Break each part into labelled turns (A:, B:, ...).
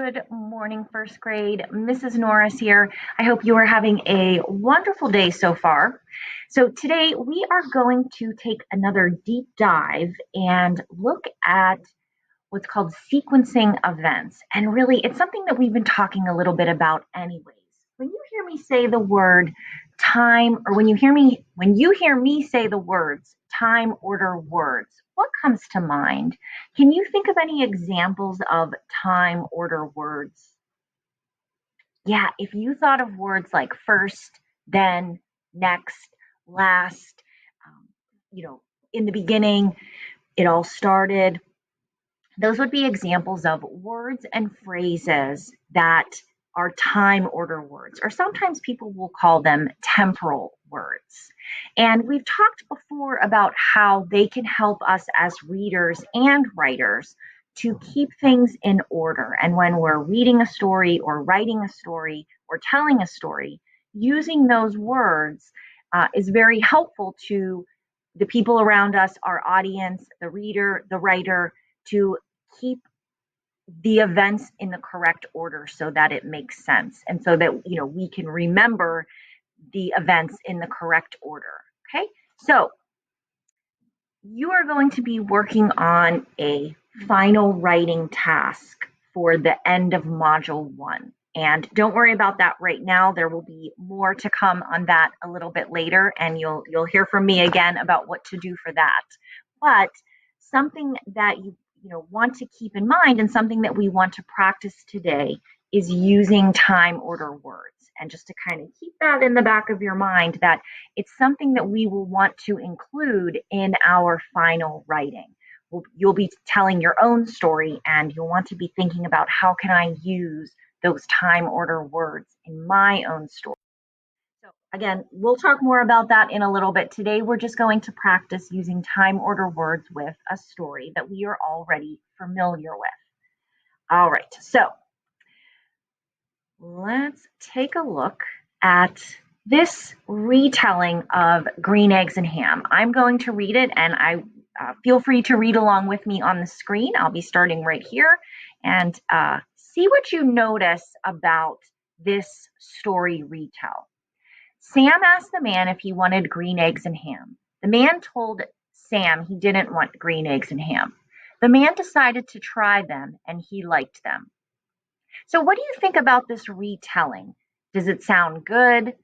A: Good morning, first grade. Mrs. Norris here. I hope you are having a wonderful day so far. So, today we are going to take another deep dive and look at what's called sequencing events. And really, it's something that we've been talking a little bit about, anyways. When you hear me say the word time, or when you hear me say the words time, order, words, what comes to mind? Can you think of any examples of time, order, words? Yeah, if you thought of words like first, then, next, last, um, you know, in the beginning, it all started, those would be examples of words and phrases that are time order words, or sometimes people will call them temporal words. And we've talked before about how they can help us as readers and writers to keep things in order. And when we're reading a story or writing a story or telling a story, using those words is very helpful to the people around us, our audience, the reader, the writer, to keep the events in the correct order so that it makes sense and so that we can remember the events in the correct order. Okay, so you are going to be working on a final writing task for the end of module 1. And don't worry about that right now. There will be more to come on that a little bit later, and you'll hear from me again about what to do for that. But something that you want to keep in mind, and something that we want to practice today, is using time order words. And just to kind of keep that in the back of your mind, that it's something that we will want to include in our final writing. You'll be telling your own story, and you'll want to be thinking about, how can I use those time order words in my own story? So again, we'll talk more about that in a little bit. Today, we're just going to practice using time order words with a story that we are already familiar with. All right, so let's take a look at this retelling of Green Eggs and Ham. I'm going to read it, and I feel free to read along with me on the screen. I'll be starting right here, and see what you notice about this story retell. Sam asked the man if he wanted green eggs and ham. The man told Sam he didn't want green eggs and ham. The man decided to try them, and he liked them. So, what do you think about this retelling? Does it sound good?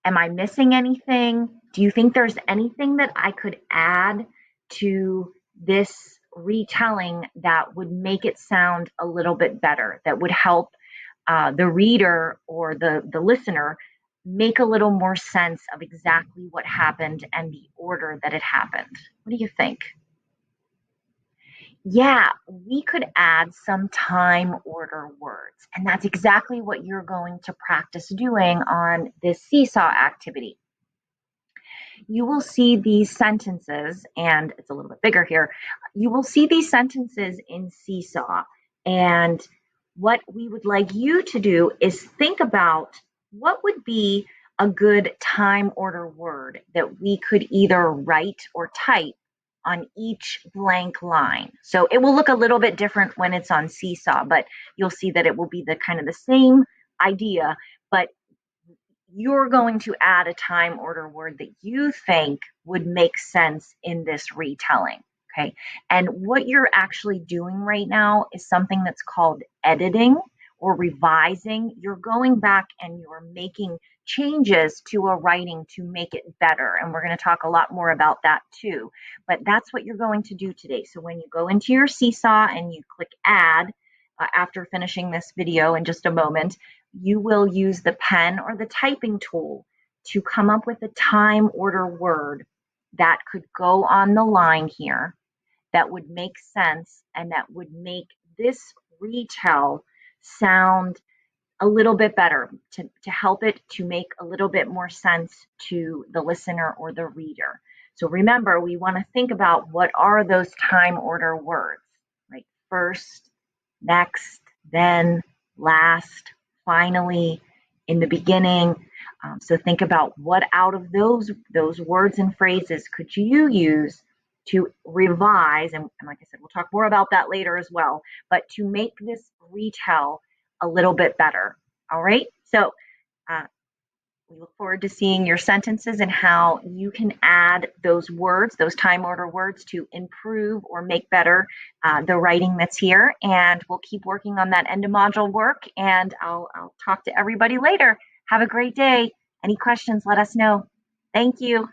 A: Am I missing anything? Do you think there's anything that I could add to this retelling that would make it sound a little bit better, that would help the reader or the listener make a little more sense of exactly what happened and the order that it happened? What do you think? Yeah, we could add some time order words. And that's exactly what you're going to practice doing on this seesaw activity. You will see these sentences, and it's a little bit bigger here. You will see these sentences in Seesaw. And what we would like you to do is think about what would be a good time order word that we could either write or type on each blank line. So it will look a little bit different when it's on Seesaw, but you'll see that it will be the kind of the same idea, but you're going to add a time order word that you think would make sense in this retelling. Okay. And what you're actually doing right now is something that's called editing or revising. You're going back and you're making changes to a writing to make it better. And we're going to talk a lot more about that too. But that's what you're going to do today. So when you go into your Seesaw and you click add, after finishing this video in just a moment, you will use the pen or the typing tool to come up with a time order word that could go on the line here, that would make sense, and that would make this retell sound a little bit better, to help it to make a little bit more sense to the listener or the reader. So remember, we want to think about, what are those time order words, right? First, next, then, last, finally, in the beginning. So think about, what out of those words and phrases could you use to revise, and like I said, we'll talk more about that later as well, but to make this retell a little bit better. All right. So uh, we look forward to seeing your sentences and how you can add those words, those time order words, to improve or make better the writing that's here. And we'll keep working on that end of module work. And I'll talk to everybody later. Have a great day. Any questions, let us know. Thank you.